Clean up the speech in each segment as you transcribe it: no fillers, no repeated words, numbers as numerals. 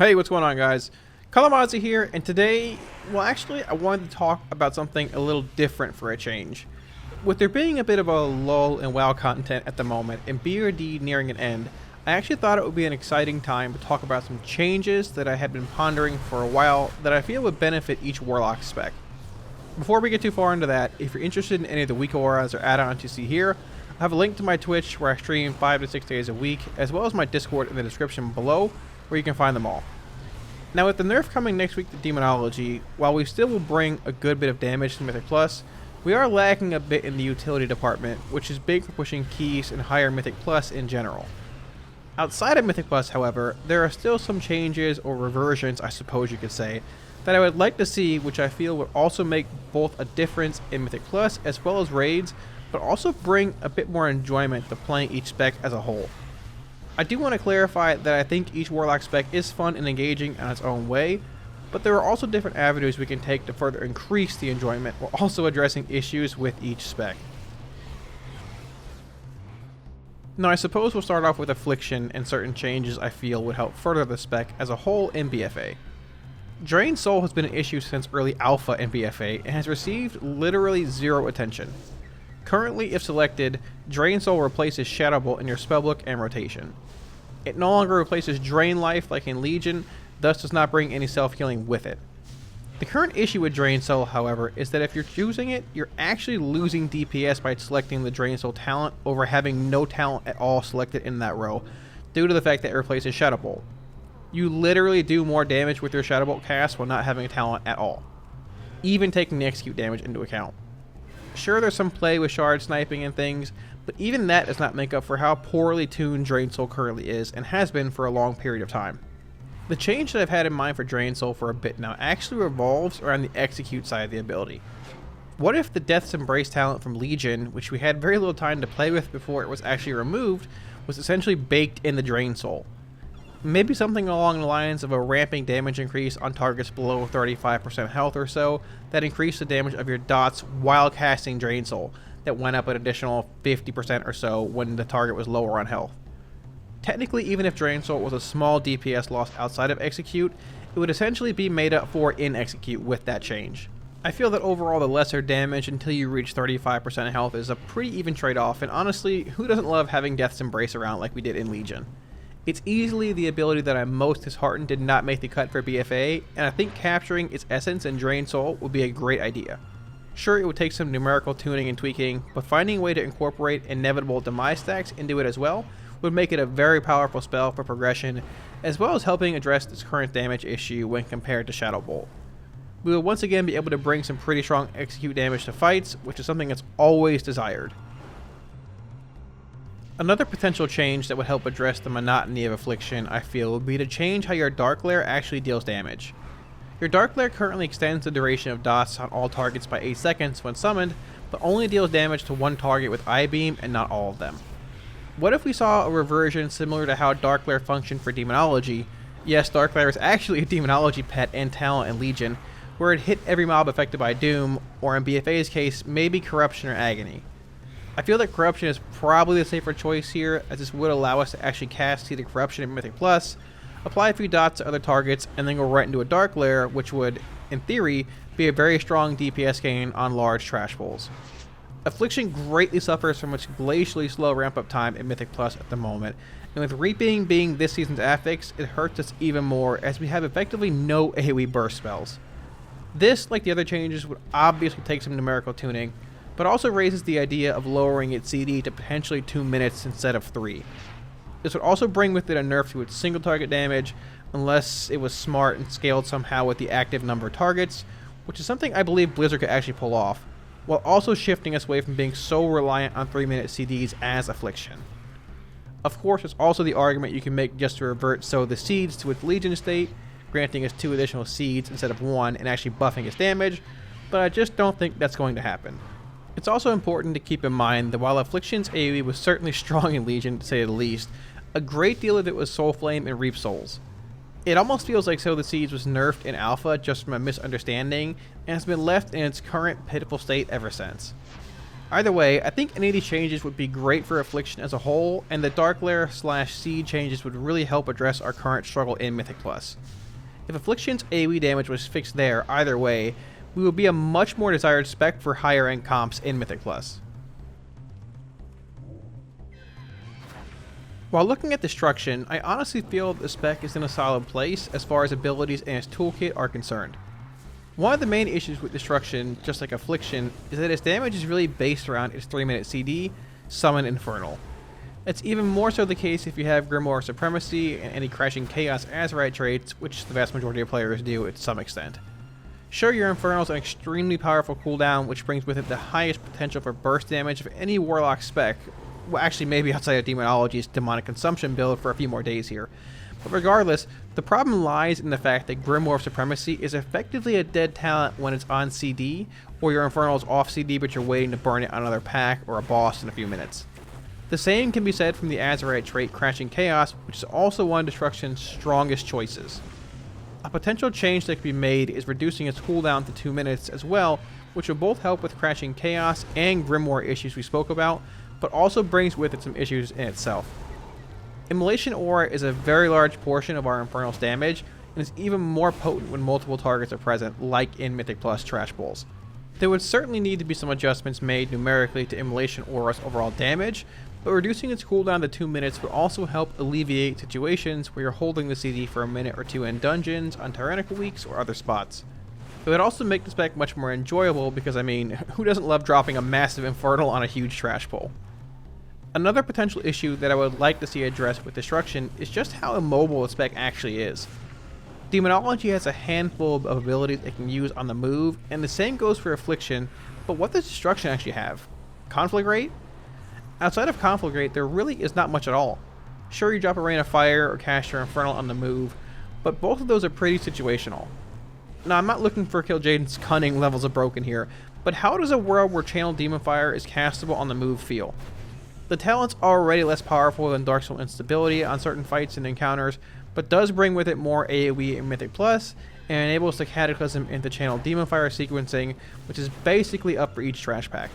Hey, what's going on, guys? Kalamazi here, and today, well, actually, I wanted to talk about something a little different for a change. With there being a bit of a lull in WoW content at the moment, and BRD nearing an end, I actually thought it would be an exciting time to talk about some changes that I had been pondering for a while that I feel would benefit each Warlock spec. Before we get too far into that, if you're interested in any of the weak auras or add-ons you see here, I have a link to my Twitch where I stream 5 to 6 days a week, as well as my Discord in the description below, where you can find them all. Now, with the nerf coming next week to Demonology, while we still will bring a good bit of damage to Mythic Plus, we are lacking a bit in the utility department, which is big for pushing keys and higher Mythic Plus in general. Outside of Mythic Plus, however, there are still some changes, or reversions I suppose you could say, that I would like to see, which I feel would also make both a difference in Mythic Plus as well as raids, but also bring a bit more enjoyment to playing each spec as a whole. I do want to clarify that I think each Warlock spec is fun and engaging in its own way, but there are also different avenues we can take to further increase the enjoyment while also addressing issues with each spec. Now, I suppose we'll start off with Affliction and certain changes I feel would help further the spec as a whole in BFA. Drained Soul has been an issue since early alpha in BFA and has received literally zero attention. Currently, if selected, Drain Soul replaces Shadow Bolt in your spellbook and rotation. It no longer replaces Drain Life like in Legion, thus does not bring any self-healing with it. The current issue with Drain Soul, however, is that if you're choosing it, you're actually losing DPS by selecting the Drain Soul talent over having no talent at all selected in that row, due to the fact that it replaces Shadow Bolt. You literally do more damage with your Shadow Bolt cast while not having a talent at all, even taking the execute damage into account. Sure, there's some play with shard sniping and things, but even that does not make up for how poorly tuned Drain Soul currently is, and has been for a long period of time. The change that I've had in mind for Drain Soul for a bit now actually revolves around the execute side of the ability. What if the Death's Embrace talent from Legion, which we had very little time to play with before it was actually removed, was essentially baked in the Drain Soul? Maybe something along the lines of a ramping damage increase on targets below 35% health or so that increased the damage of your dots while casting Drain Soul, that went up an additional 50% or so when the target was lower on health. Technically, even if Drain Soul was a small DPS loss outside of Execute, it would essentially be made up for in Execute with that change. I feel that overall the lesser damage until you reach 35% health is a pretty even trade-off, and honestly, who doesn't love having Death's Embrace around like we did in Legion? It's easily the ability that I'm most disheartened did not make the cut for BFA, and I think capturing its essence in Drain Soul would be a great idea. Sure, it would take some numerical tuning and tweaking, but finding a way to incorporate inevitable demise stacks into it as well would make it a very powerful spell for progression, as well as helping address its current damage issue when compared to Shadow Bolt. We will once again be able to bring some pretty strong execute damage to fights, which is something that's always desired. Another potential change that would help address the monotony of Affliction, I feel, would be to change how your Dark Lair actually deals damage. Your Dark Lair currently extends the duration of dots on all targets by 8 seconds when summoned, but only deals damage to one target with I-Beam and not all of them. What if we saw a reversion similar to how Dark Lair functioned for Demonology? Yes, Dark Lair is actually a Demonology pet and talent in Legion, where it hit every mob affected by Doom, or in BFA's case, maybe Corruption or Agony. I feel that Corruption is probably the safer choice here, as this would allow us to actually cast either Corruption in Mythic Plus, apply a few dots to other targets, and then go right into a Dark Lair, which would, in theory, be a very strong DPS gain on large trash pulls. Affliction greatly suffers from its glacially slow ramp-up time in Mythic Plus at the moment, and with Reaping being this season's affix, it hurts us even more as we have effectively no AoE burst spells. This, like the other changes, would obviously take some numerical tuning, but also raises the idea of lowering its CD to potentially 2 minutes instead of 3. This would also bring with it a nerf to its single target damage, unless it was smart and scaled somehow with the active number of targets, which is something I believe Blizzard could actually pull off, while also shifting us away from being so reliant on 3-minute CDs as Affliction. Of course, there's also the argument you can make just to revert Sow the Seeds to its Legion state, granting us 2 additional seeds instead of 1 and actually buffing its damage, but I just don't think that's going to happen. It's also important to keep in mind that while Affliction's AoE was certainly strong in Legion, to say the least, a great deal of it was Soul Flame and Reap Souls. It almost feels like Sow the Seeds was nerfed in Alpha just from a misunderstanding, and has been left in its current pitiful state ever since. Either way, I think any of these changes would be great for Affliction as a whole, and the Dark Lair / Seed changes would really help address our current struggle in Mythic Plus. If Affliction's AoE damage was fixed there, either way, we would be a much more desired spec for higher end comps in Mythic Plus. While looking at Destruction, I honestly feel the spec is in a solid place as far as abilities and its toolkit are concerned. One of the main issues with Destruction, just like Affliction, is that its damage is really based around its 3-minute CD, Summon Infernal. It's even more so the case if you have Grimoire Supremacy and any Crashing Chaos Azerite traits, which the vast majority of players do to some extent. Sure, your Infernal is an extremely powerful cooldown, which brings with it the highest potential for burst damage of any Warlock spec, well, actually maybe outside of Demonology's Demonic Consumption build for a few more days here. But regardless, the problem lies in the fact that Grimoire Supremacy is effectively a dead talent when it's on CD, or your Infernal is off CD but you're waiting to burn it on another pack or a boss in a few minutes. The same can be said from the Azerite trait Crashing Chaos, which is also one of Destruction's strongest choices. A potential change that could be made is reducing its cooldown to 2 minutes as well, which will both help with Crashing Chaos and Grimoire issues we spoke about, but also brings with it some issues in itself. Immolation Aura is a very large portion of our Infernal's damage, and is even more potent when multiple targets are present, like in Mythic Plus Trash Bowls. There would certainly need to be some adjustments made numerically to Immolation Aura's overall damage, but reducing its cooldown to 2 minutes would also help alleviate situations where you're holding the CD for a minute or two in dungeons, on Tyrannical Weeks, or other spots. It would also make the spec much more enjoyable because, I mean, who doesn't love dropping a massive Infernal on a huge trash bowl? Another potential issue that I would like to see addressed with Destruction is just how immobile the spec actually is. Demonology has a handful of abilities it can use on the move, and the same goes for Affliction, but what does Destruction actually have? Conflagrate? Outside of Conflagrate, there really is not much at all. Sure, you drop a Rain of Fire or cast your Infernal on the move, but both of those are pretty situational. Now, I'm not looking for Killjaden's cunning levels of broken here, but how does a world where Channel Demon Fire is castable on the move feel? The talent's already less powerful than Dark Soul Instability on certain fights and encounters, but does bring with it more AoE in Mythic Plus, and enables the Cataclysm into Channel Demon Fire sequencing, which is basically up for each trash pack.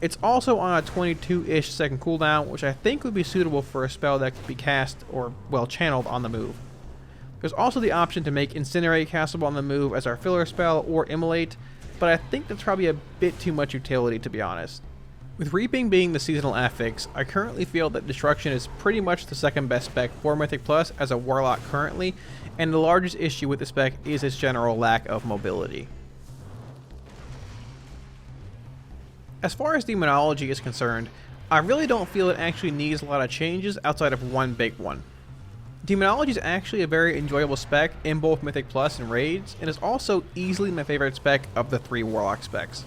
It's also on a 22-ish second cooldown, which I think would be suitable for a spell that could be cast, or, well, channeled on the move. There's also the option to make Incinerate castable on the move as our filler spell, or Immolate, but I think that's probably a bit too much utility, to be honest. With Reaping being the seasonal affix, I currently feel that Destruction is pretty much the second best spec for Mythic Plus as a Warlock currently, and the largest issue with the spec is its general lack of mobility. As far as Demonology is concerned, I really don't feel it actually needs a lot of changes outside of one big one. Demonology is actually a very enjoyable spec in both Mythic Plus and Raids, and is also easily my favorite spec of the 3 Warlock specs.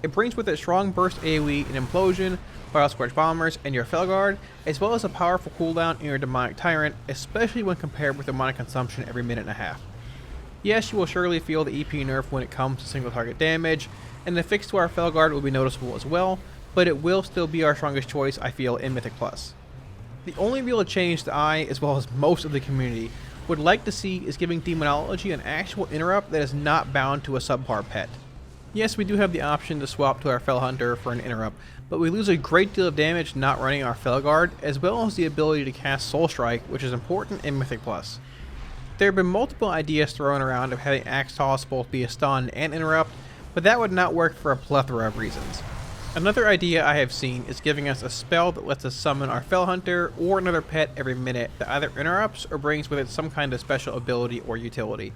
It brings with it strong burst AoE and Implosion, Fire Scorch Bombers, and your Felguard, as well as a powerful cooldown in your Demonic Tyrant, especially when compared with Demonic Consumption every minute and a half. Yes, you will surely feel the EP nerf when it comes to single target damage, and the fix to our Felguard will be noticeable as well, but it will still be our strongest choice, I feel, in Mythic Plus. The only real change that I, as well as most of the community, would like to see is giving Demonology an actual interrupt that is not bound to a subpar pet. Yes, we do have the option to swap to our Fel Hunter for an interrupt, but we lose a great deal of damage not running our Felguard, as well as the ability to cast Soul Strike, which is important in Mythic Plus. There have been multiple ideas thrown around of having Axe Toss both be a stun and interrupt, but that would not work for a plethora of reasons. Another idea I have seen is giving us a spell that lets us summon our Fel Hunter or another pet every minute that either interrupts or brings with it some kind of special ability or utility.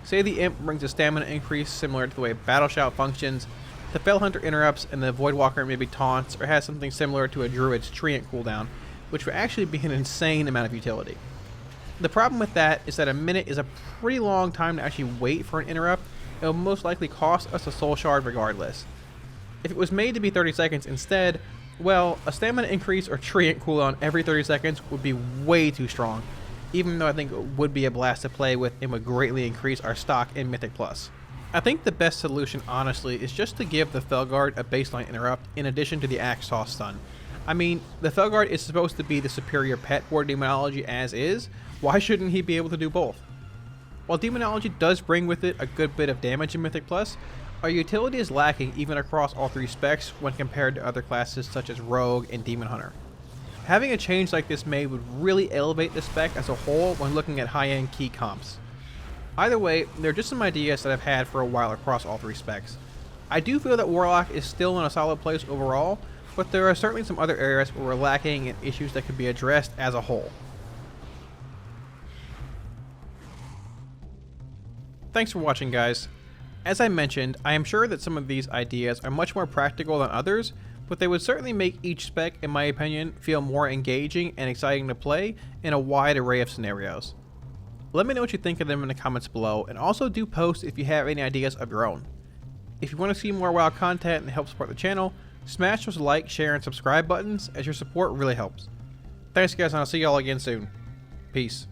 Say the Imp brings a stamina increase similar to the way Battle Shout functions, the Fel Hunter interrupts and the Voidwalker maybe taunts or has something similar to a Druid's Treant cooldown, which would actually be an insane amount of utility. The problem with that is that a minute is a pretty long time to actually wait for an interrupt. It will most likely cost us a Soul Shard regardless. If it was made to be 30 seconds instead, well, a stamina increase or Treant cooldown every 30 seconds would be way too strong, even though I think it would be a blast to play with and would greatly increase our stock in Mythic Plus. I think the best solution, honestly, is just to give the Felguard a baseline interrupt in addition to the Axe Toss stun. I mean, the Felguard is supposed to be the superior pet for Demonology as is, why shouldn't he be able to do both? While Demonology does bring with it a good bit of damage in Mythic Plus, Our utility is lacking even across all three specs when compared to other classes such as Rogue and Demon Hunter. Having a change like this made would really elevate the spec as a whole when looking at high-end key comps. Either way, they're just some ideas that I've had for a while across all three specs. I do feel that Warlock is still in a solid place overall, but there are certainly some other areas where we're lacking and issues that could be addressed as a whole. Thanks for watching, guys. As I mentioned, I am sure that some of these ideas are much more practical than others, but they would certainly make each spec, in my opinion, feel more engaging and exciting to play in a wide array of scenarios. Let me know what you think of them in the comments below, and also do post if you have any ideas of your own. If you want to see more WoW content and help support the channel, smash those like, share, and subscribe buttons, as your support really helps. Thanks guys, and I'll see y'all again soon. Peace.